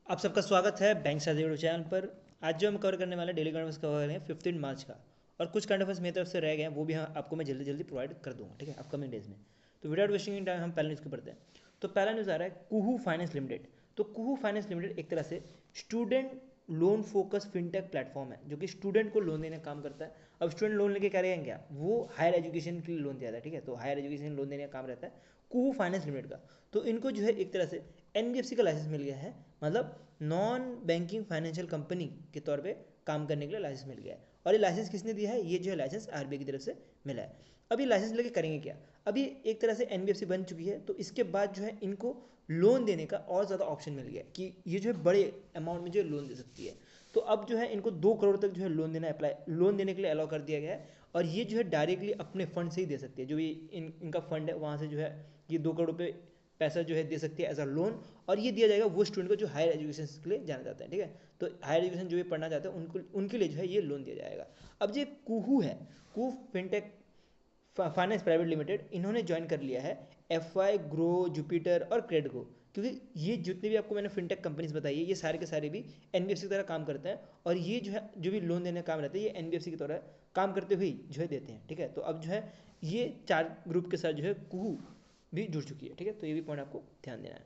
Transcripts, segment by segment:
आप सबका स्वागत है बैंक साथी यूट्यूब चैनल पर। आज जो हम कवर करने वाले डेली करंट अफेयर्स कवर करेंगे 15 मार्च का। और कुछ करंट अफेयर्स मेरी तरफ से रह गए हैं, वो भी आपको मैं जल्दी जल्दी प्रोवाइड कर दूंगा, ठीक है, अपकमिंग डेज में। तो विदाउट वेस्टिंग टाइम हम पहले न्यूज़ को पढ़ते हैं। तो पहला न्यूज़ आ रहा है कुहू फाइनेंस लिमिटेड। तो कुहू फाइनेंस लिमिटेड एक तरह से student loan focus fintech platform है, जो कि स्टूडेंट को लोन देने का काम करता है। अब स्टूडेंट लोन लेके क्या रहेंगे, क्या वो हायर एजुकेशन के लिए लोन दिया था, ठीक है, तो हायर एजुकेशन लोन देने का काम रहता है कुहू फाइनेंस लिमिटेड का। तो इनको जो है एक तरह से एनबीएफसी का लाइसेंस मिल गया है, मतलब नॉन बैंकिंग फाइनेंशियल कंपनी के तौर पे काम करने के लिए लाइसेंस मिल गया है। और ये लाइसेंस किसने दिया है, ये जो है लाइसेंस आरबीआई की तरफ से मिला है। अब ये लाइसेंस लेके करेंगे क्या, अभी एक तरह से एनबीएफसी बन चुकी है, तो इसके बाद जो है इनको लोन देने का और ज़्यादा ऑप्शन मिल गया कि ये जो है बड़े अमाउंट में जो है लोन दे सकती है। तो अब जो है इनको 2 करोड़ तक जो है लोन देना अप्लाई लोन देने के लिए अलाउ कर दिया गया है। और ये जो है डायरेक्टली अपने फंड से ही दे सकती है, जो भी इनका फंड है वहाँ से जो है ये 2 करोड़ रुपये पैसा जो है दे सकती है एज अ लोन। और ये दिया जाएगा वो स्टूडेंट को जो हायर एजुकेशन के लिए जाना चाहता है, ठीक है। तो हायर एजुकेशन जो भी पढ़ना चाहते हैं उनको उनके लिए जो है ये लोन दिया जाएगा। अब जो कुहू है, कुहू फिनटेक फाइनेंस प्राइवेट लिमिटेड, इन्होंने ज्वाइन कर लिया है एफ वाई, ग्रो, जुपिटर और क्रेडगो। क्योंकि ये जितने भी आपको मैंने फिनटेक कंपनीज बताई है, ये सारे के सारे भी एनबीएफसी की तरह काम करते हैं। और ये जो है जो भी लोन देने का काम रहता है, ये एनबीएफसी की तरह काम करते हुए जो है देते हैं, ठीक है। तो अब जो है ये 4 ग्रुप के साथ जो है कुहू भी जुड़ चुकी है, ठीक है। तो ये भी पॉइंट आपको ध्यान देना है।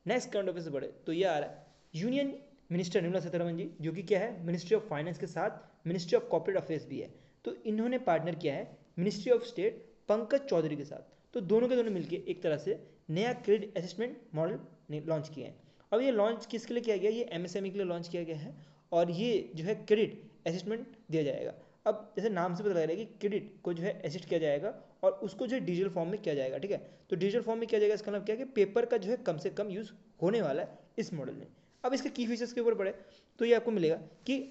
नेक्स्ट करंट अफेयर से बढ़े तो ये आ रहा है यूनियन मिनिस्टर निर्मला सीतारमण जी, जो कि क्या है मिनिस्ट्री ऑफ फाइनेंस के साथ मिनिस्ट्री ऑफ कॉर्पोरेट अफेयर्स भी है। तो इन्होंने पार्टनर किया है ministry of state Pankaj Chaudhary के साथ। तो दोनों के दोनों मिलकर एक तरह से नया क्रेडिट असेसमेंट मॉडल लॉन्च किए हैं। अब ये लॉन्च किसके लिए किया गया, ये एमएसएमई के लिए लॉन्च किया गया है। और ये जो है क्रेडिट असेसमेंट दिया जाएगा। अब जैसे नाम से पता लग रहा है कि क्रेडिट को जो है असिस्ट किया जाएगा और उसको जो है डिजिटल फॉर्म में किया जाएगा, ठीक है। तो डिजिटल फॉर्म में किया जाएगा, इसका मतलब क्या है कि पेपर का जो है कम से कम यूज़ होने वाला है इस मॉडल में। अब इसके की फीचर्स के ऊपर पढ़े तो ये आपको मिलेगा कि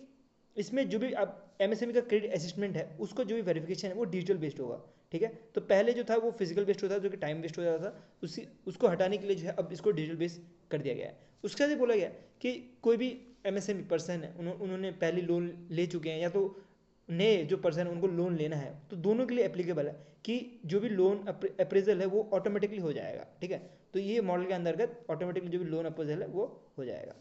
इसमें जो भी आप एमएसएमई का क्रेडिट असिस्टमेंट है उसको जो भी वेरिफिकेशन है वो डिजिटल बेस्ड होगा, ठीक है। तो पहले जो था वो फिजिकल बेस्ड होता था, जो कि टाइम वेस्ट हो जाता था, उसी उसको हटाने के लिए जो है अब इसको डिजिटल बेस्ड कर दिया गया है। उसके बाद बोला गया कि कोई भी एमएसएमई पर्सन है, उन्होंने पहले लोन ले चुके हैं या तो नए जो पर्सन है उनको लोन लेना है, तो दोनों के लिए एप्लीकेबल है कि जो भी लोन अप्रेजल है वो ऑटोमेटिकली हो जाएगा, ठीक है। तो ये मॉडल के अंतर्गत ऑटोमेटिकली जो भी लोन अप्रेजल है वो हो जाएगा।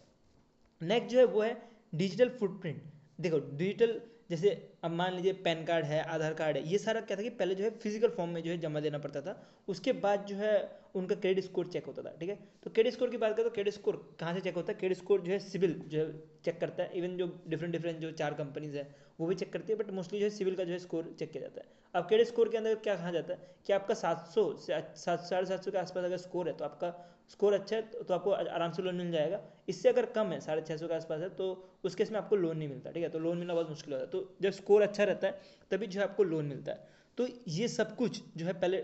नेक्स्ट जो है वो है डिजिटल फुटप्रिंट। देखो डिजिटल, जैसे अब मान लीजिए पैन कार्ड है, आधार कार्ड है, ये सारा क्या था कि पहले जो है फिजिकल फॉर्म में जो है जमा देना पड़ता था। उसके बाद जो है उनका क्रेडिट स्कोर चेक होता था, ठीक है। तो क्रेडिट स्कोर की बात करें तो क्रेडिट स्कोर कहाँ से चेक होता है, क्रेडिट स्कोर जो है सिविल जो है चेक करता है। इवन जो डिफरेंट डिफरेंट जो 4 कंपनीज है वो भी चेक करती है, बट मोस्टली जो है सिविल का जो है स्कोर चेक किया जाता है। अब क्रेडिट स्कोर के अंदर क्या कहा जाता है कि आपका 700 से 750 के आसपास अगर स्कोर है तो आपका स्कोर अच्छा है तो आपको आराम से लोन मिल जाएगा। इससे अगर कम है, 650 के आसपास है, तो उस केस में आपको लोन नहीं मिलता, ठीक है। तो लोन मिलना बहुत मुश्किल होता है, तो जब स्कोर अच्छा रहता है तभी जो है आपको लोन मिलता है। तो ये सब कुछ जो है पहले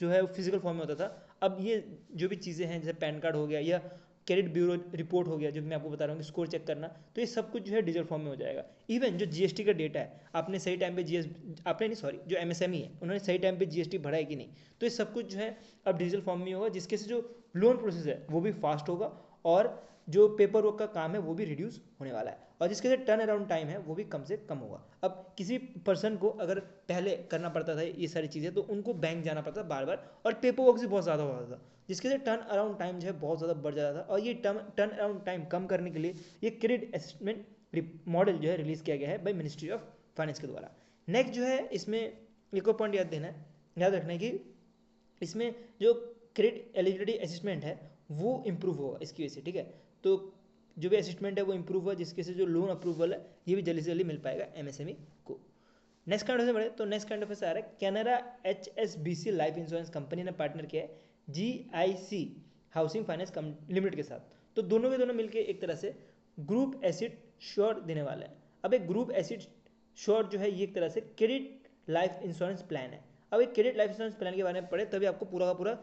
जो है फिजिकल फॉर्म में होता था। अब ये जो भी चीज़ें हैं जैसे पैन कार्ड हो गया या क्रेडिट ब्यूरो रिपोर्ट हो गया, जो मैं आपको बता रहा हूँ कि स्कोर चेक करना, तो ये सब कुछ जो है डिजिटल फॉर्म में हो जाएगा। इवन जो जीएसटी का डेटा है, आपने सही टाइम पे आपने नहीं, सॉरी, जो एमएसएमई है उन्होंने सही टाइम पे जीएसटी भरा है कि नहीं, तो ये सब कुछ जो है अब डिजिटल फॉर्म में होगा, जिसके से जो लोन प्रोसेस है वो भी फास्ट होगा और जो पेपर वर्क का काम है वो भी रिड्यूस होने वाला है, और जिसके साथ टर्न अराउंड टाइम है वो भी कम से कम होगा। अब किसी पर्सन को अगर पहले करना पड़ता था ये सारी चीज़ें, तो उनको बैंक जाना पड़ता था बार बार और पेपर वर्क से बहुत ज़्यादा होता था, जिसके से टर्न अराउंड टाइम जो है बहुत ज़्यादा बढ़ जाता था। और ये टर्न अराउंड टाइम कम करने के लिए ये क्रेडिट असेसमेंट मॉडल जो है रिलीज़ किया गया है बाई मिनिस्ट्री ऑफ फाइनेंस के द्वारा। नेक्स्ट जो है इसमें एक और पॉइंट याद देना है, याद रखना है कि इसमें जो क्रेडिट एलिजिबिलिटी असेसमेंट है वो इम्प्रूव होगा इसकी वजह से, ठीक है। तो जो भी असेसमेंट है वो इम्प्रूव हुआ, जिसके से जो लोन अप्रूवल है ये भी जल्दी से जल्दी मिल पाएगा एमएसएमई को। नेक्स्ट काइंड ऑफ बढ़े तो नेक्स्ट काइंड ऑफ आ रहा है Canara HSBC life insurance company ने पार्टनर किया है जीआईसी हाउसिंग फाइनेंस लिमिटेड के साथ। तो दोनों के दोनों मिलकर एक तरह से ग्रुप एसिड श्योर देने वाले हैं। अब एक ग्रुप एसिड श्योर जो है ये एक तरह से क्रेडिट लाइफ इंश्योरेंस प्लान है। अब एक क्रेडिट लाइफ इंश्योरेंस प्लान के बारे में पढ़े तभी आपको पूरा का पूरा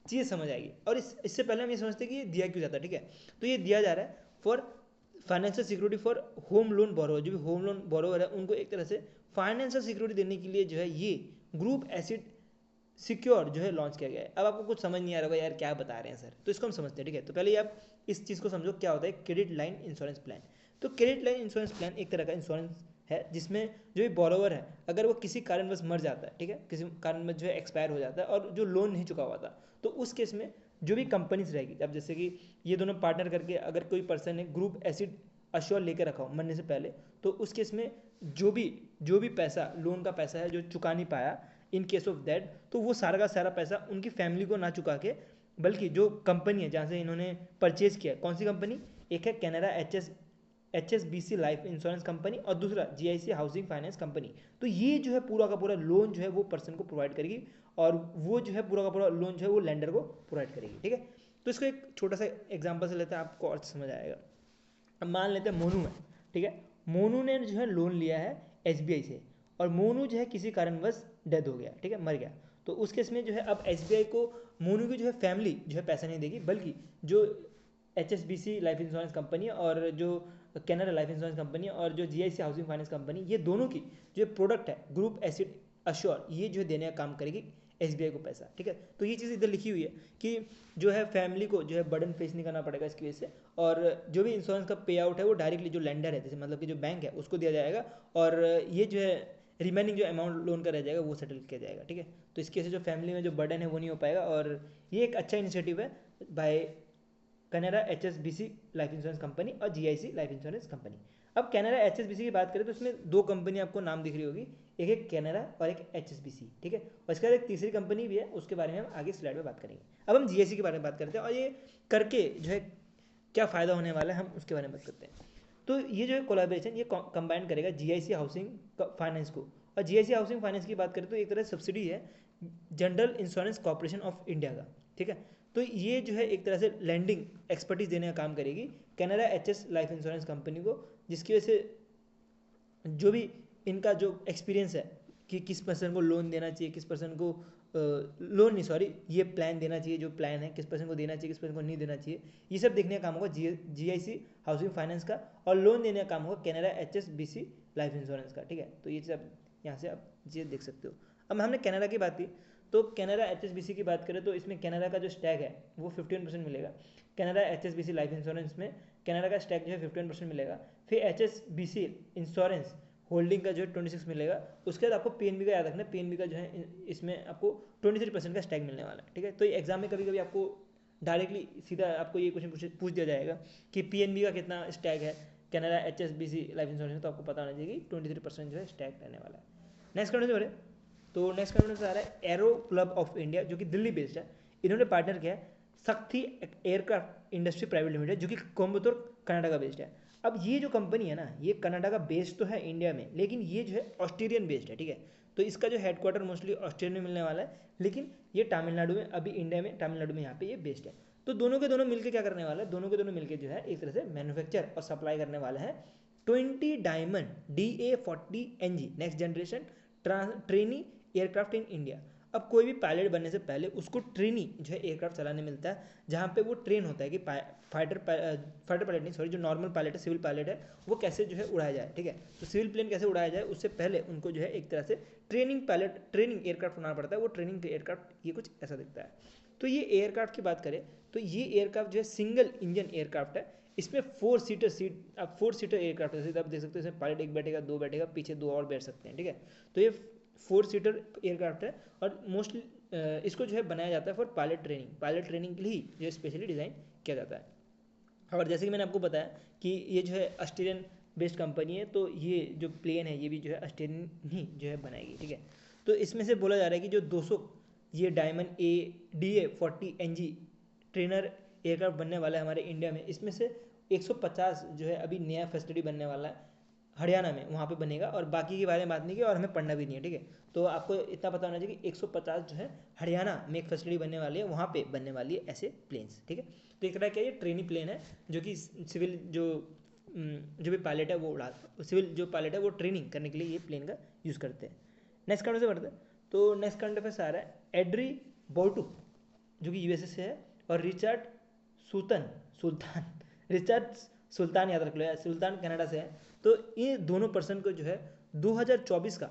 चीज़ समझ आएगी। और इससे पहले हम ये समझते हैं कि ये दिया क्यों जाता है, ठीक है। तो ये दिया जा रहा है for financial security for home loan borrower, जो भी होम लोन बोरोवर है उनको एक तरह से फाइनेंशियल सिक्योरिटी देने के लिए जो है ये ग्रुप एसिड सिक्योर जो है लॉन्च किया गया है। अब आपको कुछ समझ नहीं आ रहा होगा यार क्या बता रहे हैं सर, तो इसको हम समझते हैं, ठीक है। तो पहले आप इस चीज़ को समझो क्या होता है क्रेडिट लाइन इंश्योरेंस प्लान। तो क्रेडिट लाइन इंश्योरेंस प्लान एक तरह का इंश्योरेंस है जिसमें जो भी बोरोवर है अगर वो किसी कारणवश मर जाता है, ठीक है, किसी कारणवश जो है एक्सपायर हो जाता है और जो लोन नहीं चुका हुआ था, तो उस केस में जो भी कंपनीज रहेगी, अब जैसे कि ये दोनों पार्टनर करके अगर कोई पर्सन ने ग्रुप एसिड अश्योर लेकर रखा हो मरने से पहले, तो उस केस में जो भी पैसा लोन का पैसा है जो चुका नहीं पाया इन केस ऑफ दैट, तो वो सारा का सारा पैसा उनकी फैमिली को ना चुका के, बल्कि जो कंपनी है जहाँ से इन्होंने परचेज किया, कौन सी कंपनी, एक है Canara HSBC life insurance company और दूसरा GIC हाउसिंग फाइनेंस कंपनी। तो ये जो है पूरा का पूरा लोन जो है वो पर्सन को प्रोवाइड करेगी और वो जो है पूरा का पूरा लोन जो है वो लेंडर को प्रोवाइड करेगी। ठीक है, तो इसको एक छोटा सा एग्जांपल से लेते हैं, आपको और समझ आएगा। अब मान लेते हैं मोनू है, ठीक है, मोनू ने जो है लोन लिया है SBI से और मोनू जो है किसी कारणवश डेथ हो गया, ठीक है, मर गया। तो उस केस में जो है अब SBI को मोनू की जो है फैमिली जो है पैसा नहीं देगी, बल्कि जो HSBC लाइफ इंश्योरेंस कंपनी और जो कैनरा लाइफ इंश्योरेंस कंपनी और जो GIC हाउसिंग फाइनेंस कंपनी, ये दोनों की जो प्रोडक्ट है ग्रुप एसिड अश्योर, ये जो है देने का काम करेगी SBI को पैसा। ठीक है, तो ये चीज़ इधर लिखी हुई है कि जो है फैमिली को जो है बर्डन फेस नहीं करना पड़ेगा इसकी वजह से, और जो भी इंश्योरेंस का पे आउट है वो डायरेक्टली जो लेंडर है, जैसे मतलब कि जो बैंक है उसको दिया जाएगा, और ये जो है रिमेनिंग जो अमाउंट लोन का रह जाएगा वो सेटल किया जाएगा। ठीक है, तो इसकी वजह से जो फैमिली में जो बर्डन है वो नहीं हो पाएगा, और ये एक अच्छा इनिशिएटिव है by Canara HSBC life insurance company और GIC लाइफ इंश्योरेंस कंपनी। अब कैनरा HSBC की बात करें तो इसमें दो कंपनी आपको नाम दिख रही होगी, एक है कैनरा और एक HSBC। ठीक है, और इसके बाद एक तीसरी कंपनी भी है, उसके बारे में हम आगे स्लाइड में बात करेंगे। अब हम GIC के बारे में बात करते हैं और ये करके जो है क्या फ़ायदा होने वाला है हम उसके बारे में बात करते हैं। तो ये जो है कोलैबोरेशन ये कंबाइन करेगा GIC हाउसिंग फाइनेंस को, और GIC हाउसिंग फाइनेंस की बात करें तो एक तरह सब्सिडी है general insurance corporation of India का। ठीक है, तो ये जो है एक तरह से लैंडिंग एक्सपर्टीज देने का काम करेगी Canara HS life insurance company को, जिसकी वजह से जो भी इनका जो एक्सपीरियंस है कि किस पर्सन को लोन देना चाहिए, किस पर्सन को लोन नहीं सॉरी ये प्लान देना चाहिए, जो प्लान है किस पर्सन को देना चाहिए, किस पर्सन को नहीं देना चाहिए, ये सब देखने का काम होगा GIC हाउसिंग फाइनेंस का, और लोन देने का काम होगा कैनरा HSBC लाइफ इंश्योरेंस का। ठीक है, तो ये चीज़ आप यहाँ से आप ये देख सकते हो। अब हमने कैनरा की बात की, तो कैनरा HSBC की बात करें तो इसमें कैनरा का जो स्टैक है वो 51% मिलेगा। कैनरा HSBC लाइफ इंश्योरेंस में कैनरा का स्टैक जो है 51% मिलेगा। फिर HSBC इंश्योरेंस होल्डिंग का जो है 26 मिलेगा। उसके बाद आपको PNB का याद रखना है, PNB का जो है इसमें आपको 23% का स्टैक मिलने वाला है। ठीक है, तो ये एग्जाम में कभी कभी आपको डायरेक्टली सीधा आपको ये क्वेश्चन पूछ दिया जाएगा कि PNB का कितना स्टैक है कैनरा HSBC लाइफ इंश्योरेंस में, तो आपको पता होना चाहिए कि 23% जो है स्टैक रहने वाला है। नेक्स्ट क्वेश्चन से बढ़े तो नेक्स्ट क्वेश्चन आ रहा है एरो क्लब ऑफ इंडिया, जो कि दिल्ली बेस्ड है। इन्होंने पार्टनर किया है शक्ति एयरक्राफ्ट इंडस्ट्री प्राइवेट लिमिटेड, जो कि कोयम्बतूर कर्नाटका बेस्ड है। अब ये जो कंपनी है ना, ये कर्नाटका बेस्ड तो है इंडिया में, लेकिन ये जो है ऑस्ट्रेलियन बेस्ड है। ठीक है, तो इसका जो हेडक्वार्टर मोस्टली ऑस्ट्रेलिया में मिलने वाला है, लेकिन ये तमिलनाडु में, अभी इंडिया में तमिलनाडु में यहाँ पे ये बेस्ड है। तो दोनों के दोनों मिलकर क्या करने वाला है, दोनों के दोनों मिलकर जो है एक तरह से मैन्युफैक्चर और सप्लाई करने वाला है 20 diamond DA40NG next generation trainee aircraft in India. अब कोई भी पायलट बनने से पहले उसको ट्रेनी जो है एयरक्राफ्ट चलाने मिलता है, जहाँ पे वो ट्रेन होता है कि फाइटर पायलट नहीं सॉरी जो नॉर्मल पायलट है, सिविल पायलट है, वो कैसे जो है उड़ाया जाए। ठीक है, तो सिविल प्लेन कैसे उड़ाया जाए उससे पहले उनको जो है एक तरह से ट्रेनिंग एयरक्राफ्ट बनाना पड़ता है। वो ट्रेनिंग एयरक्राफ्ट ये कुछ ऐसा दिखता है। तो ये एयरक्राफ्ट की बात करें तो ये एयरक्राफ्ट जो है सिंगल इंजन एयरक्राफ्ट है। इसमें 4 सीटर एयरक्राफ्ट है, आप देख सकते हो इसमें पायलट एक बैठेगा, दो बैठेगा, पीछे दो और बैठ सकते हैं। ठीक है, तो ये 4 सीटर एयरक्राफ्ट है और मोस्टली इसको जो है बनाया जाता है फॉर पायलट ट्रेनिंग के लिए जो स्पेशली डिज़ाइन किया जाता है। और जैसे कि मैंने आपको बताया कि ये जो है ऑस्ट्रेलियन बेस्ड कंपनी है, तो ये जो प्लेन है ये भी जो है ऑस्ट्रेलियन ही जो है बनाएगी। ठीक है, तो इसमें से बोला जा रहा है कि जो 200 ये डायमंड DA40NG ट्रेनर एयरक्राफ्ट बनने वाला है हमारे इंडिया में, इसमें से 150 जो है अभी नया फैसिलिटी बनने वाला है हरियाणा में, वहाँ पे बनेगा, और बाकी के बारे में बात नहीं की और हमें पढ़ना भी नहीं है। ठीक है, तो आपको इतना पता होना चाहिए कि 150 जो है हरियाणा में एक फैसिलिटी बनने वाली है, वहाँ पे बनने वाली है ऐसे प्लेन्स। ठीक है, तो एक तरह क्या ये ट्रेनी प्लेन है, जो कि सिविल जो भी पायलट है वो उड़ा, सिविल जो पायलट है वो ट्रेनिंग करने के लिए ये प्लेन का यूज़ करते हैं। नेक्स्ट करंट से बढ़ते हैं, तो नेक्स्ट करंट अफेयर्स आ रहा है एड्री बोर्टू जो कि USA से है, और रिचर्ड सुल्तान याद रख लो यार, सुल्तान कनाडा से है। तो ये दोनों पर्सन को जो है 2024 का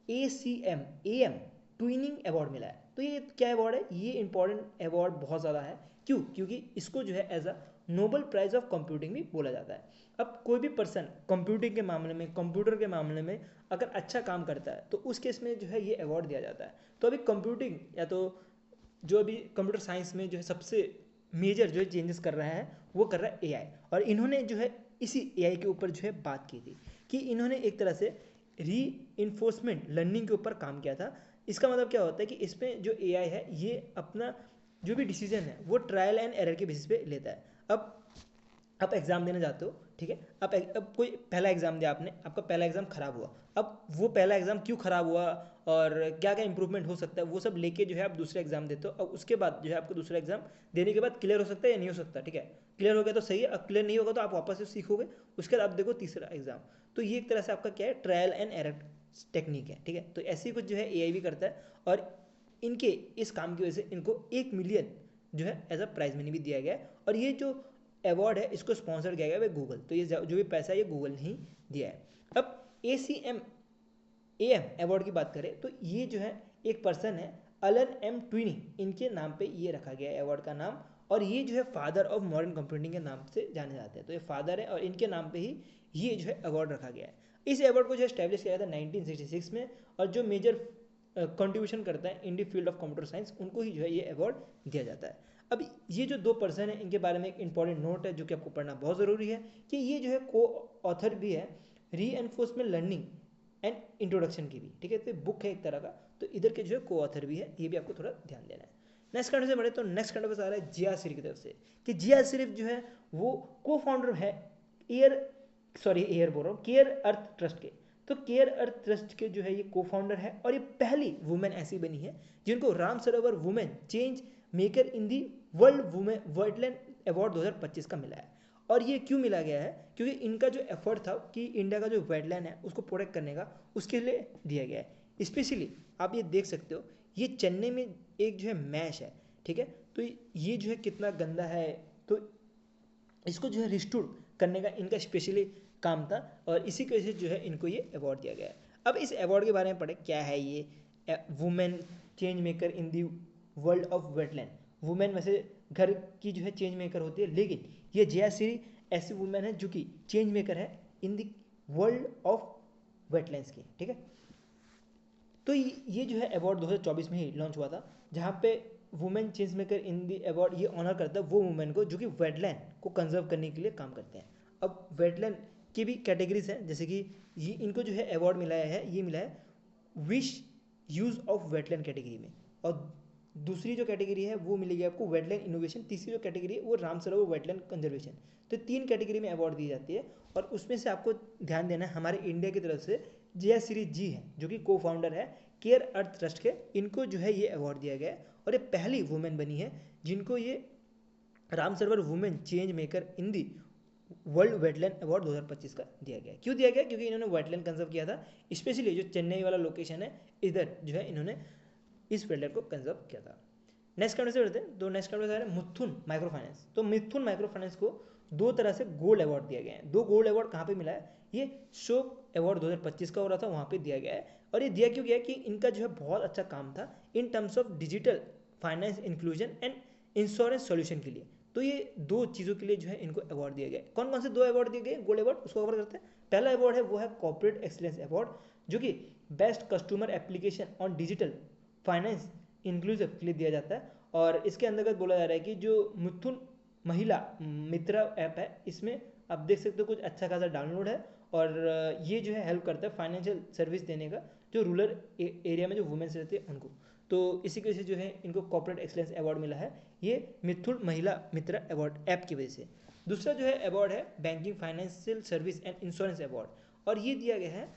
AM ट्विनिंग अवार्ड मिला है। तो ये क्या अवार्ड है, ये इंपॉर्टेंट अवार्ड बहुत ज़्यादा है। क्यों, क्योंकि इसको जो है as a Nobel prize of computing भी बोला जाता है। अब कोई भी पर्सन कंप्यूटिंग के मामले में, कंप्यूटर के मामले में अगर अच्छा काम करता है तो उस केस में जो है ये अवार्ड दिया जाता है। तो अभी कंप्यूटिंग या तो जो अभी कंप्यूटर साइंस में जो है सबसे मेजर जो है चेंजेस कर रहा है वो कर रहा है एआई। और इन्होंने जो है इसी एआई के ऊपर जो है बात की थी कि इन्होंने एक तरह से री इन्फोर्समेंट लर्निंग के ऊपर काम किया था। इसका मतलब क्या होता है कि इसमें जो एआई है ये अपना जो भी डिसीजन है वो ट्रायल एंड एरर के बेसिस पे लेता है। अब आप एग्ज़ाम देने जाते हो, ठीक है, अब कोई पहला एग्ज़ाम दिया आपने, आपका पहला एग्ज़ाम ख़राब हुआ। अब वो पहला एग्ज़ाम क्यों ख़राब हुआ और क्या क्या इंप्रूवमेंट हो सकता है वो सब लेके जो है आप दूसरा एग्ज़ाम देते हो। अब उसके बाद जो है आपको दूसरा एग्ज़ाम देने के बाद क्लियर हो सकता है या नहीं हो सकता, ठीक है। क्लियर हो गया तो सही है, अब क्लियर नहीं होगा तो आप वापस से सीखोगे, उसके बाद आप देखो तीसरा एग्ज़ाम। तो ये एक तरह से आपका क्या है, ट्रायल एंड एरर टेक्निक है, ठीक है। तो ऐसे ही कुछ जो है एआई भी करता है और इनके इस काम की वजह से इनको 1 मिलियन जो है एज अ प्राइज मनी भी दिया गया है। और ये जो अवार्ड है इसको स्पॉन्सर किया गया है गूगल, तो ये जो भी पैसा है ये गूगल ने ही दिया है। अब ACM अवार्ड की बात करें तो ये जो है एक पर्सन है अलन एम ट्विनी, इनके नाम पे ये रखा गया है अवार्ड का नाम। और ये जो है फादर ऑफ मॉडर्न कंप्यूटिंग के नाम से जाने जाते हैं, तो ये फादर है और इनके नाम पे ही ये जो है अवार्ड रखा गया है। इस अवार्ड को जो स्टैब्लिश किया गया था 1966 में, और जो मेजर कंट्रीब्यूशन करता है in the field of computer science उनको ही जो है ये अवार्ड दिया जाता है। अब ये जो 2 पर्सन है इनके बारे में एक इंपॉर्टेंट नोट है जो कि आपको पढ़ना बहुत ज़रूरी है कि ये जो है को ऑथर भी है री एनफोर्समेंट लर्निंग एंड इंट्रोडक्शन की भी, ठीक है। तो बुक है एक तरह का, तो इधर के जो है को ऑथर भी है, ये भी आपको थोड़ा ध्यान देना है। नेक्स्ट कंट्री से बढ़े तो नेक्स्ट कंट्री से आ रहा है जिया सिरीफ की तरफ से, कि जिया सिरीफ जो है वो को फाउंडर है एयर बोल रहा हूँ केयर अर्थ ट्रस्ट के। तो केयर अर्थ ट्रस्ट के जो है ये को फाउंडर है और ये पहली वुमेन ऐसी बनी है जिनको Ram Sarovar women change maker in the world women worldland award 2025 का मिला है। और ये क्यों मिला गया है, क्योंकि इनका जो एफर्ट था कि इंडिया का जो वेटलैंड है उसको प्रोटेक्ट करने का, उसके लिए दिया गया है। स्पेशली आप ये देख सकते हो ये चेन्नई में एक जो है मैश है, ठीक है। तो ये जो है कितना गंदा है, तो इसको जो है रिस्टोर करने का इनका स्पेशली काम था और इसी की वजह से जो है इनको ये अवार्ड दिया गया है। अब इस अवार्ड के बारे में पढ़े क्या है ये women change maker in the world of wetland. Women वैसे घर की जो है चेंज मेकर होती है, लेकिन ये जयाश्री ऐसी वुमेन है जो कि चेंज मेकर है इन दी वर्ल्ड ऑफ वेटलैंड्स की, ठीक है। तो ये जो है अवार्ड 2024 में ही लॉन्च हुआ था, जहाँ पे women change maker in the award ये ऑनर करता है वो वुमेन को जो कि वेटलैंड को कंजर्व करने के लिए काम करते हैं। अब वेटलैंड की भी कैटेगरीज हैं, जैसे कि ये इनको जो है अवार्ड मिला है, ये मिला है wish use of wetland category में, और दूसरी जो कैटेगरी है वो मिलेगी आपको वेटलैंड इनोवेशन, तीसरी जो कैटेगरी है वो राम सरोवर वेटलैंड कंजर्वेशन। तो 3 कैटेगरी में अवार्ड दी जाती है और उसमें से आपको ध्यान देना है हमारे इंडिया की तरफ से जयाश्री जी है जो कि को फाउंडर है केयर अर्थ ट्रस्ट के, इनको जो है ये अवार्ड दिया गया है और ये पहली वुमेन बनी है जिनको ये Ram Sarovar women change maker in the world wetland award 2025 का दिया गया। क्यों दिया गया, क्योंकि इन्होंने वेटलैंड कंजर्व किया था, स्पेशली जो चेन्नई वाला लोकेशन है इधर जो है इन्होंने इस वेटलैंड को कंजर्व किया था। नेक्स्ट कंट्री से बढ़ते हैं, तो नेक्स्ट कंट्री से आ रहा है मुथुन माइक्रो फाइनेंस। तो मुथुन माइक्रो फाइनेंस को 2 तरह से गोल्ड अवार्ड दिया गया है। 2 गोल्ड अवार्ड कहाँ पे मिला है, ये शोक अवार्ड 2025 का हो रहा था वहाँ पे दिया गया है। और ये दिया क्यों गया कि इनका जो है बहुत अच्छा काम था in terms of digital finance inclusion and insurance solution के लिए। तो ये 2 चीज़ों के लिए जो है इनको अवार्ड दिया गया। कौन कौन से 2 अवार्ड दिए गए गोल्ड अवार्ड, उसको कवर करते हैं। पहला अवार्ड है वो है कॉर्पोरेट एक्सीलेंस अवार्ड, जो कि best customer application on digital finance inclusive के लिए दिया जाता है। और इसके अंतर्गत बोला जा रहा है कि जो मुथुन महिला मित्रा ऐप है इसमें आप देख सकते हो कुछ अच्छा खासा डाउनलोड है और ये जो है हेल्प करता है फाइनेंशियल सर्विस देने का जो रूरल एरिया में जो वुमेन्स रहती है उनको। तो इसी की वजह से जो है इनको कॉर्पोरेट एक्सीलेंस अवार्ड मिला है, ये मिथुन महिला मित्रा अवार्ड ऐप की वजह से। दूसरा जो है अवार्ड है banking financial service and insurance award, और ये दिया गया है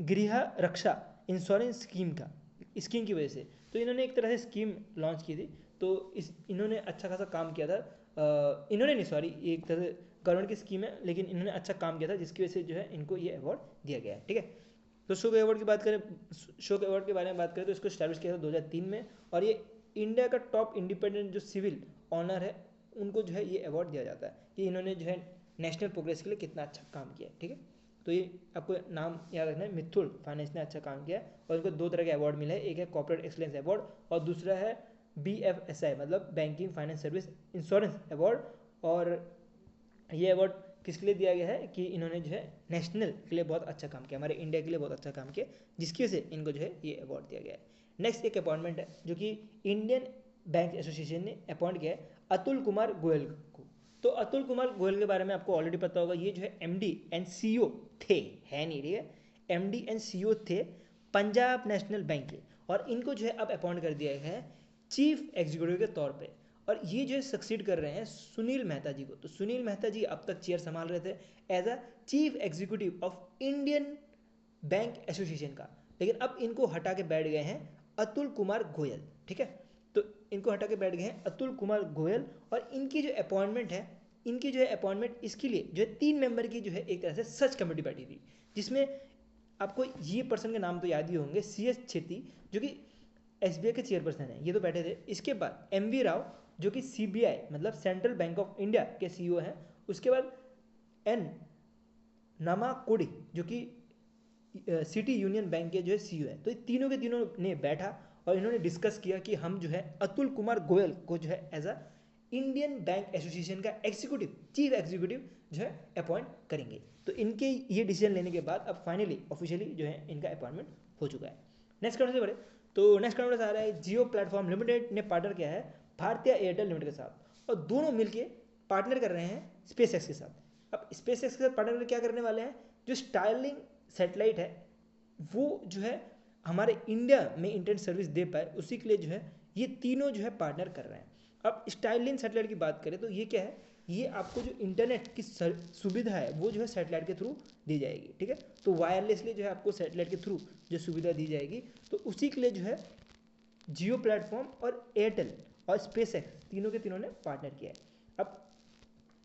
गृह रक्षा इंश्योरेंस स्कीम की वजह से। तो इन्होंने एक तरह से स्कीम लॉन्च की थी, तो इन्होंने अच्छा खासा काम किया था। इन्होंने नहीं, सॉरी, एक तरह से गवर्नमेंट की स्कीम है लेकिन इन्होंने अच्छा काम किया था जिसकी वजह से जो है इनको ये अवार्ड दिया गया है, ठीक है। तो शोक अवार्ड की बात करें, शोक अवार्ड के बारे में बात करें तो इसको स्टैब्लिश किया था 2003 में, और ये इंडिया का टॉप इंडिपेंडेंट जो सिविल ऑनर है उनको जो है ये अवार्ड दिया जाता है कि इन्होंने जो है नेशनल प्रोग्रेस के लिए कितना अच्छा काम किया है, ठीक है। तो ये आपको नाम याद रखना है, मिथुन फाइनेंस ने अच्छा काम किया है और इनको 2 तरह के अवार्ड मिले हैं, एक है कॉर्पोरेट एक्सीलेंस अवार्ड और दूसरा है BFSI मतलब banking finance service insurance award. और ये अवार्ड किसके लिए दिया गया है कि इन्होंने जो है नेशनल के लिए बहुत अच्छा काम किया, हमारे इंडिया के लिए बहुत अच्छा काम किया, जिसकी वजह से इनको जो है ये अवार्ड दिया गया है। नेक्स्ट एक अपॉइंटमेंट है जो कि इंडियन बैंक एसोसिएशन ने अपॉइंट किया है अतुल कुमार गोयल को। तो अतुल कुमार गोयल के बारे में आपको ऑलरेडी पता होगा, ये जो है एमडी एंड सीईओ थे, है नहीं, ठीक है, एमडी एंड सीईओ थे पंजाब नेशनल बैंक के, और इनको जो है अब अपॉइंट कर दिया गया है चीफ एग्जीक्यूटिव के तौर पे, और ये जो है सक्सीड कर रहे हैं सुनील मेहता जी को। तो सुनील मेहता जी अब तक चेयर संभाल रहे थे as a chief executive of Indian Bank Association का, लेकिन अब इनको हटा के बैठ गए हैं अतुल कुमार गोयल, ठीक है। तो इनको हटा के बैठ गए हैं अतुल कुमार गोयल, और इनकी जो अपॉइंटमेंट है, इनकी जो है अपॉइंटमेंट इसके लिए जो है 3 मेंबर की जो है एक तरह से सर्च कमेटी बैठी थी, जिसमें आपको ये पर्सन के नाम तो याद ही होंगे, CS छेती जो कि SBI के चेयरपर्सन हैं, ये तो बैठे थे। इसके बाद MV राव जो कि CBI मतलब सेंट्रल बैंक ऑफ इंडिया के CEO हैं। उसके बाद N नामाकोडी जो कि सिटी यूनियन बैंक के जो है CEO है। तो ये तीनों के तीनों ने बैठा और इन्होंने डिस्कस किया कि हम जो है अतुल कुमार गोयल को जो है as a Indian Bank Association का एग्जीक्यूटिव चीफ एग्जीक्यूटिव जो है अपॉइंट करेंगे। तो इनके ये डिसीजन लेने के बाद अब फाइनली ऑफिशियली जो है इनका अपॉइंटमेंट हो चुका है। नेक्स्ट काउंटर से बढ़े तो नेक्स्ट काउंटर आ रहा है जियो प्लेटफॉर्म लिमिटेड ने पार्टनर किया है भारतीय एयरटेल लिमिटेड के साथ, और दोनों मिलके पार्टनर कर रहे हैं स्पेस एक्स के साथ। अब स्पेस एक्स के साथ पार्टनर क्या करने वाले हैं, जो स्टारलिंक सैटेलाइट है वो जो है हमारे इंडिया में इंटरनेट सर्विस दे पाए, उसी के लिए जो है ये तीनों जो है पार्टनर कर रहे हैं। अब स्टारलिंक सैटेलाइट की बात करें तो ये क्या है, ये आपको जो इंटरनेट की सुविधा है वो जो है सैटेलाइट के थ्रू दी जाएगी, ठीक है। तो वायरलेसली जो है आपको सैटेलाइट के थ्रू जो सुविधा दी जाएगी, तो उसी के लिए जो है जियो प्लेटफॉर्म और एयरटेल और स्पेस एक्स तीनों के तीनों ने पार्टनर किया है। अब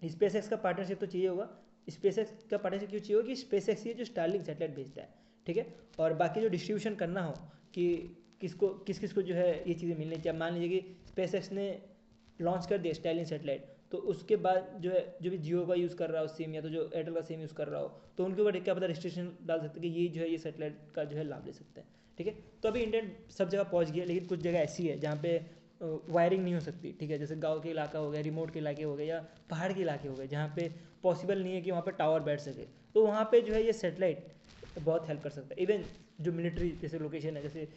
स्पेस एक्स का पार्टनरशिप तो चाहिए होगा, स्पेस एक्स का पार्टनरशिप क्यों चाहिए होगा कि स्पेस एक्स ये जो स्टारलिंक सैटेलाइट भेजता है, ठीक है, और बाकी जो डिस्ट्रीब्यूशन करना हो कि किसको किस किस को जो है ये चीज़ें मिलनी चाहिए। मान लीजिए कि स्पेस एक्स ने लॉन्च कर दिया स्टारलिंक सैटेलाइट, तो उसके बाद जो है जो भी जियो का यूज़ कर रहा हो सिम, या तो जो एयरटेल का सिम यूज़ कर रहा हो, तो उनके ऊपर क्या पता रिस्ट्रिक्शन डाल सकते हैं कि ये जो है ये सैटेलाइट का जो है लाभ ले सकते हैं, ठीक है। तो अभी इंटरनेट सब जगह पहुँच गया, लेकिन कुछ जगह ऐसी है जहाँ पे वायरिंग नहीं हो सकती, ठीक है, जैसे गांव के इलाका हो गया, रिमोट के इलाके हो गए, या पहाड़ के इलाके हो गए जहाँ पे पॉसिबल नहीं है कि वहाँ पे टावर बैठ सके, तो वहाँ पे जो है ये सैटेलाइट बहुत हेल्प कर सकता है। इवन जो मिलिट्री जैसे लोकेशन है, जैसे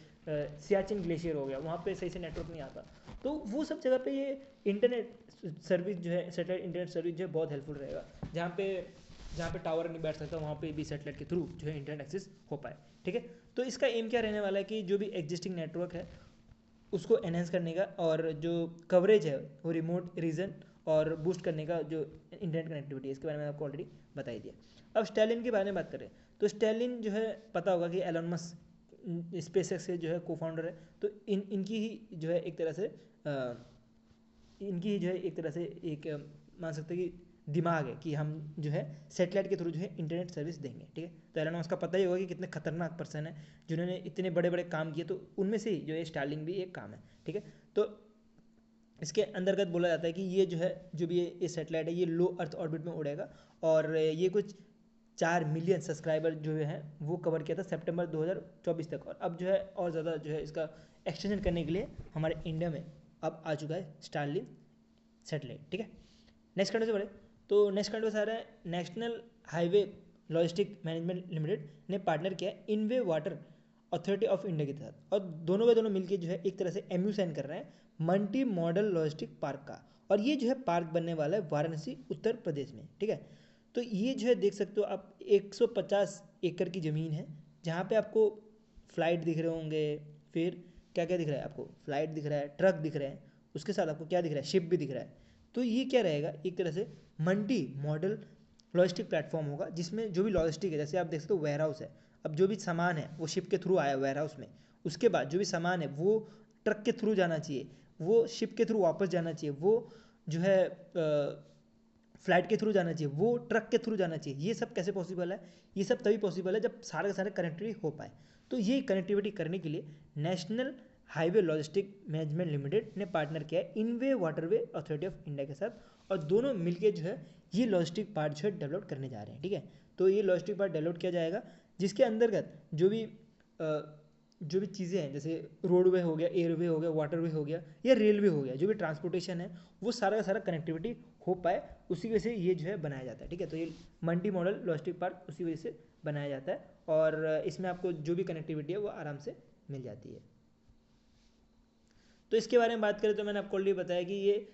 सियाचिन ग्लेशियर हो गया, वहाँ पे सही से नेटवर्क नहीं आता, तो वो सब जगह पे ये इंटरनेट सर्विस जो है सैटेलाइट इंटरनेट सर्विस जो है बहुत हेल्पफुल रहेगा। जहाँ पे टावर नहीं बैठ सकता वहाँ पे भी सैटेलाइट के थ्रू जो है इंटरनेट एक्सेस हो पाए, ठीक है। तो इसका एम क्या रहने वाला है कि जो भी एग्जिस्टिंग नेटवर्क है उसको एनहेंस करने का, और जो कवरेज है वो रिमोट रीजन और बूस्ट करने का जो इंटरनेट कनेक्टिविटी है, इसके बारे में आपको ऑलरेडी बता ही दिया। अब स्टैलिन के बारे में बात करें तो स्टैलिन जो है पता होगा कि एलन मस्क स्पेस एक्स के जो है को फाउंडर है, तो इनकी ही जो है एक तरह से मान सकते हैं कि दिमाग है कि हम जो है सैटेलाइट के थ्रू जो है इंटरनेट सर्विस देंगे, ठीक है। तो एलन मस्क का पता ही होगा कि कितने खतरनाक पर्सन है जिन्होंने इतने बड़े बड़े काम किए, तो उनमें से ही जो है स्टारलिंक भी एक काम है, ठीक है। तो इसके अंतर्गत बोला जाता है कि ये जो है जो भी ये सैटेलाइट है ये लो अर्थ ऑर्बिट में उड़ेगा, और ये कुछ 4 मिलियन सब्सक्राइबर जो है वो कवर किया था सितंबर 2024 तक, और अब जो है और ज़्यादा जो है इसका एक्सटेंशन करने के लिए हमारे इंडिया में अब आ चुका है स्टारलिंक सैटेलाइट, ठीक है। नेक्स्ट कंट्री से बढ़े तो नेक्स्ट कंट्री से आ रहा है national highway logistic management limited ने पार्टनर किया है इनवे वाटर अथॉरिटी ऑफ इंडिया के साथ, और दोनों के दोनों मिलकर जो है एक तरह से MU साइन कर रहे हैं मल्टी मॉडल लॉजिस्टिक पार्क का, और ये जो है पार्क बनने वाला है वाराणसी उत्तर प्रदेश में, ठीक है। तो ये जो है देख सकते हो आप 150 एकड़ की ज़मीन है, जहाँ पे आपको फ्लाइट दिख रहे होंगे, फिर क्या क्या दिख रहा है आपको, फ्लाइट दिख रहा है, ट्रक दिख रहे हैं, उसके साथ आपको क्या दिख रहा है, शिप भी दिख रहा है। तो ये क्या रहेगा, एक तरह से मल्टी मॉडल लॉजिस्टिक प्लेटफॉर्म होगा, जिसमें जो भी लॉजिस्टिक है, जैसे आप देख सकते हो वेयर हाउस है, अब जो भी सामान है वो शिप के थ्रू आया वेयर हाउस में, उसके बाद जो भी सामान है वो ट्रक के थ्रू जाना चाहिए, वो शिप के थ्रू वापस जाना चाहिए, वो जो है फ्लाइट के थ्रू जाना चाहिए, वो ट्रक के थ्रू जाना चाहिए। ये सब कैसे पॉसिबल है, ये सब तभी पॉसिबल है जब सारे के सारे कनेक्टिविटी हो पाए। तो ये कनेक्टिविटी करने के लिए national highway logistic management limited ने पार्टनर किया है इनवे वाटरवे अथॉरिटी ऑफ इंडिया के साथ, और दोनों मिलके जो है ये लॉजिस्टिक पार्ट जो है डेवलप करने जा रहे हैं, ठीक है। तो ये लॉजिस्टिक पार्ट डेवलप किया जाएगा, जिसके अंतर्गत जो भी चीज़ें हैं, जैसे रोडवे हो गया, एयरवे हो गया, वाटरवे हो गया, या रेलवे हो गया, जो भी ट्रांसपोर्टेशन है वो सारा का सारा कनेक्टिविटी हो पाए, उसी वजह से ये जो है बनाया जाता है, ठीक है। तो ये मल्टी मॉडल लॉजिस्टिक पार्क उसी वजह से बनाया जाता है, और इसमें आपको जो भी कनेक्टिविटी है वो आराम से मिल जाती है। तो इसके बारे में बात करें तो मैंने आपको ऑलरेडी बताया कि ये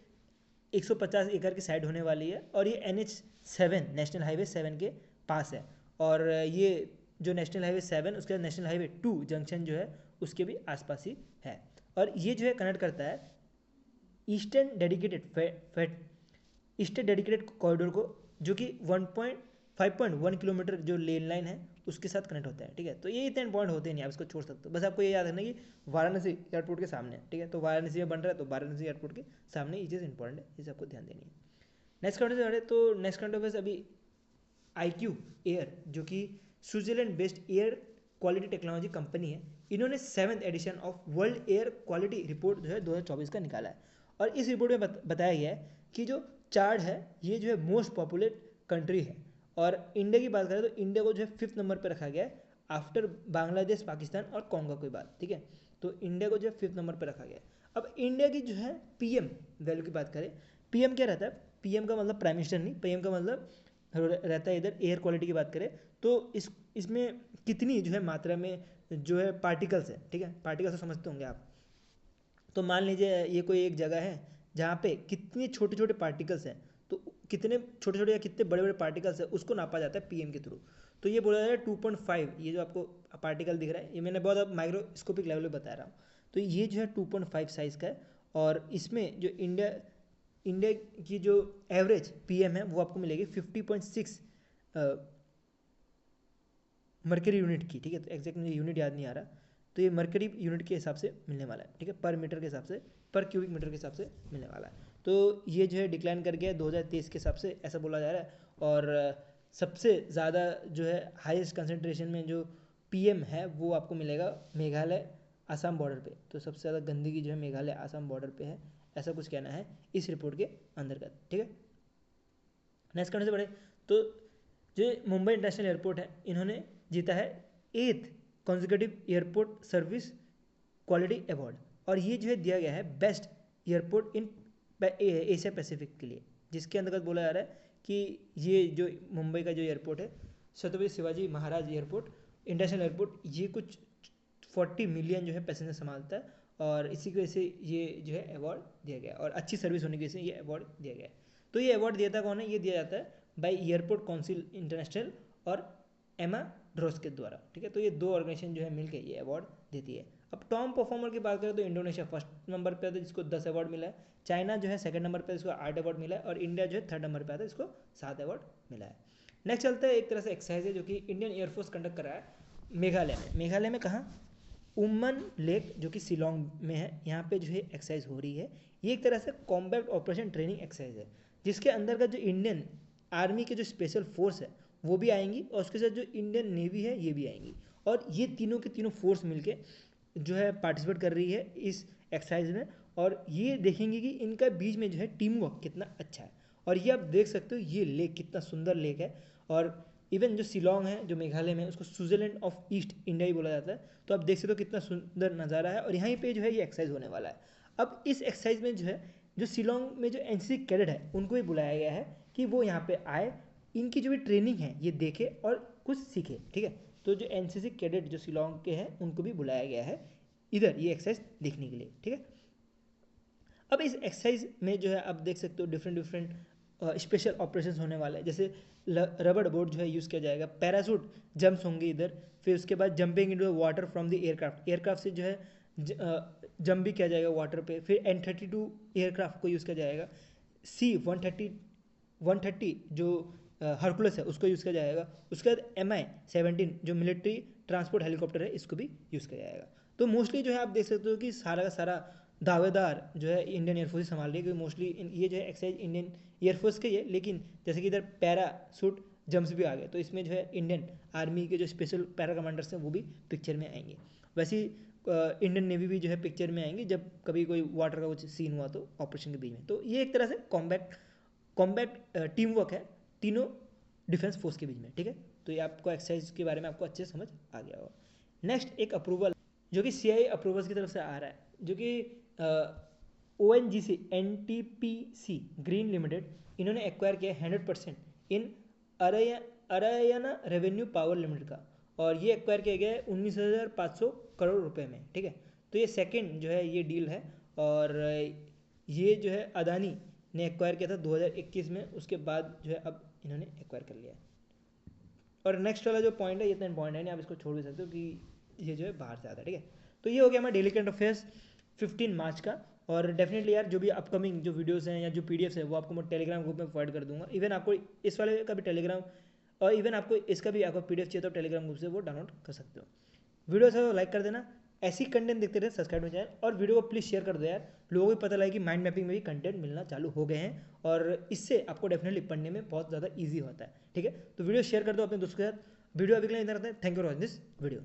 150 एकड़ की साइड होने वाली है और ये NH7 नेशनल हाईवे 7 के पास है। और ये जो नेशनल हाईवे 7 उसके बाद नेशनल हाईवे 2 जंक्शन जो है उसके भी आसपास ही है। और ये जो है कनेक्ट करता है ईस्टर्न डेडिकेटेड कॉरिडोर को, जो कि 5.1 किलोमीटर जो लेन लाइन है उसके साथ कनेक्ट होता है। ठीक है, तो ये इतने इंपॉर्टेंट होते नहीं, आप इसको छोड़ सकते हो। बस आपको ये याद रखना कि वाराणसी एयरपोर्ट के सामने है। ठीक है, तो वाराणसी में बन रहा है तो वाराणसी एयरपोर्ट के सामने ये चीज़ इंपॉर्टेंट है, इसे आपको ध्यान देनी है। नेक्स्ट करंट अफेयर्स तो नेक्स्ट करंट अफेयर्स अभी IQ एयर जो कि Switzerland based air quality technology company है, इन्होंने 7th edition of world air quality report जो है 2024 का निकाला है। और इस रिपोर्ट में बताया गया है कि जो चार्ड है ये जो है मोस्ट पॉपुलेट कंट्री है। और इंडिया की बात करें तो इंडिया को जो है 5th नंबर पर रखा गया है आफ्टर बांग्लादेश, पाकिस्तान और कोंगो के बाद। ठीक है, तो इंडिया को जो है 5th नंबर पर रखा गया है। अब इंडिया की जो है PM वैल्यू की बात करें, PM क्या रहता है, PM का मतलब प्राइम मिनिस्टर नहीं, PM का मतलब रहता है इधर एयर क्वालिटी की बात करें तो इसमें कितनी जो है मात्रा में जो है पार्टिकल्स है। ठीक है, पार्टिकल्स तो समझते होंगे आप। तो मान लीजिए ये कोई एक जगह है जहाँ पे कितने छोटे छोटे पार्टिकल्स हैं, तो कितने छोटे छोटे या कितने बड़े बड़े पार्टिकल्स हैं उसको नापा जाता है PM के थ्रू। तो ये बोला जा रहा है 2.5, ये जो आपको पार्टिकल दिख रहा है ये मैंने बहुत माइक्रोस्कोपिक लेवल पे बता रहा हूँ। तो ये जो है 2.5 साइज़ का है। और इसमें जो इंडिया की जो एवरेज PM है वो आपको मिलेगी 50.6 मर्करी यूनिट की। ठीक है, तो एग्जैक्ट मुझे यूनिट याद नहीं आ रहा, तो ये मर्करी यूनिट के हिसाब से मिलने वाला है। ठीक है, पर मीटर के हिसाब से, पर क्यूबिक मीटर के हिसाब से मिलने वाला है। तो ये जो है डिक्लाइन कर गया है 2023 के हिसाब से, ऐसा बोला जा रहा है। और सबसे ज़्यादा जो है हाईएस्ट कंसनट्रेशन में जो PM है वो आपको मिलेगा मेघालय आसाम बॉर्डर पे। तो सबसे ज़्यादा गंदगी जो है मेघालय आसाम बॉर्डर पे है, ऐसा कुछ कहना है इस रिपोर्ट के अंतर्गत। ठीक है, नेक्स्ट करने से बढ़े तो जो मुंबई इंटरनेशनल एयरपोर्ट है इन्होंने जीता है 8th consecutive airport service quality award. और ये जो है दिया गया है best airport in Asia Pacific के लिए, जिसके अंतर्गत बोला जा रहा है कि ये जो मुंबई का जो एयरपोर्ट है Chhatrapati Shivaji Maharaj airport international airport, ये कुछ 40 मिलियन जो है पैसेंजर संभालता है। और इसी की वजह से ये जो है अवार्ड दिया गया और अच्छी सर्विस होने की वजह से ये अवार्ड दिया गया है। तो ये अवार्ड दिया था कौन है, ये दिया जाता है बाय एयरपोर्ट काउंसिल इंटरनेशनल और एमा ड्रोस के द्वारा। ठीक है, तो ये दो ऑर्गेनाइजेशन जो है मिलकर ये अवार्ड देती है। अब टॉप परफॉर्मर की बात करें तो इंडोनेशिया फर्स्ट नंबर पे आता है जिसको 10 अवार्ड मिला है, चाइना जो है सेकंड नंबर पे जिसको 8 अवार्ड मिला है, और इंडिया जो है थर्ड नंबर पे आता है जिसको 7 अवार्ड मिला है। नेक्स्ट चलता है एक तरह से एक्सरसाइज है जो कि इंडियन एयरफोर्स कंडक्ट कर रहा है मेघालय में। मेघालय में कहाँ, उमन लेक जो कि शिलोंग में है, यहाँ पे जो है एक्सरसाइज हो रही है। ये एक तरह से कॉम्बैट ऑपरेशन ट्रेनिंग एक्सरसाइज है जिसके अंदर का जो इंडियन आर्मी के जो स्पेशल फोर्स है वो भी आएंगी और उसके साथ जो इंडियन नेवी है ये भी आएंगी। और ये तीनों के तीनों फोर्स मिलके जो है पार्टिसिपेट कर रही है इस एक्सरसाइज में। और ये देखेंगे कि इनका बीच में जो है टीम वर्क कितना अच्छा है। और ये आप देख सकते हो ये लेक कितना सुंदर लेक है। और इवन जो शिलोंग है जो मेघालय में, उसको स्विट्जरलैंड ऑफ ईस्ट इंडिया ही बोला जाता है। तो आप देख सकते हो कितना सुंदर नज़ारा है और यहीं पे जो है ये एक्सरसाइज होने वाला है। अब इस एक्सरसाइज में जो है जो शिलोंग में जो NCC कैडेट है उनको भी बुलाया गया है कि वो यहाँ पे आए, इनकी जो भी ट्रेनिंग है ये देखे और कुछ सीखे। ठीक है, तो जो NCC कैडेट जो शिलोंग के हैं उनको भी बुलाया गया है इधर ये एक्सरसाइज देखने के लिए। ठीक है, अब इस एक्सरसाइज में जो है आप देख सकते हो डिफरेंट स्पेशल ऑपरेशंस होने वाले हैं। जैसे रबड़ बोर्ड जो है यूज़ किया जाएगा, पैराशूट जंप्स होंगे इधर, फिर उसके बाद jumping into water from the aircraft से जो है जंप भी किया जाएगा वाटर पे। फिर N-32 एयरक्राफ्ट को यूज़ किया जाएगा, C-130 जो हरकुलस है उसको यूज़ किया जाएगा। उसके बाद Mi-17 जो मिलिट्री ट्रांसपोर्ट हेलीकॉप्टर है इसको भी यूज़ किया जाएगा। तो मोस्टली जो है आप देख सकते हो कि सारा का सारा दावेदार जो है इंडियन एयरफोर्स ही संभाल रही है, क्योंकि मोस्टली ये जो है एक्सरसाइज इंडियन एयरफोर्स के ही है। लेकिन जैसे कि इधर पैराशूट जंप्स भी आ गए तो इसमें जो है इंडियन आर्मी के जो स्पेशल पैरा कमांडर्स हैं वो भी पिक्चर में आएंगे। वैसे इंडियन नेवी भी जो है पिक्चर में आएंगी जब कभी कोई वाटर का कुछ सीन हुआ तो ऑपरेशन के बीच में। तो ये एक तरह से कॉम्बैट टीम वर्क है तीनों डिफेंस फोर्स के बीच में। ठीक है, तो ये आपको एक्सरसाइज के बारे में आपको अच्छे से समझ आ गया होगा। नेक्स्ट एक अप्रूवल जो कि CI अप्रूवल्स की तरफ से आ रहा है, जो कि ONGC NTPC ग्रीन लिमिटेड इन्होंने एक्वायर किया 100% इन अरायना रेवेन्यू पावर लिमिटेड का। और ये एक्वायर किया गया है 19,500 करोड़ रुपए में। ठीक है, तो ये सेकंड जो है ये डील है और ये जो है अदानी ने एक्वायर किया था 2021 में, उसके बाद जो है अब इन्होंने एक्वायर कर लिया है। और नेक्स्ट वाला जो पॉइंट है ये इतना इंपॉर्टेंट है नहीं, आप इसको छोड़ भी सकते हो कि ये जो है बाहर से आता है, ठीक है। तो ये हो गया हमारा डेली करंट अफेयर्स 15 मार्च का। और डेफिनेटली यार जो भी अपकमिंग जो वीडियोस हैं या जो पीडीएफ्स है वो आपको मैं टेलीग्राम ग्रुप में प्रोवाइड कर दूंगा। इवन आपको इस वाले का भी टेलीग्राम, और इवन आपको इसका भी आपको पीडीएफ चाहिए तो टेलीग्राम ग्रुप से वो डाउनलोड कर सकते हो। वीडियो से लाइक कर देना, ऐसी कंटेंट देखते रहे, सब्सक्राइब हो जाए और वीडियो को प्लीज़ शेयर कर दो यार, लोगों को पता लगे कि माइंड मैपिंग में भी कंटेंट मिलना चालू हो गए हैं और इससे आपको डेफिनेटली पढ़ने में बहुत ज़्यादा ईजी होता है, ठीक है। तो वीडियो शेयर कर दो अपने दोस्तों के साथ। वीडियो अभी के लिए इतना रहता है। Thank you for watching this video.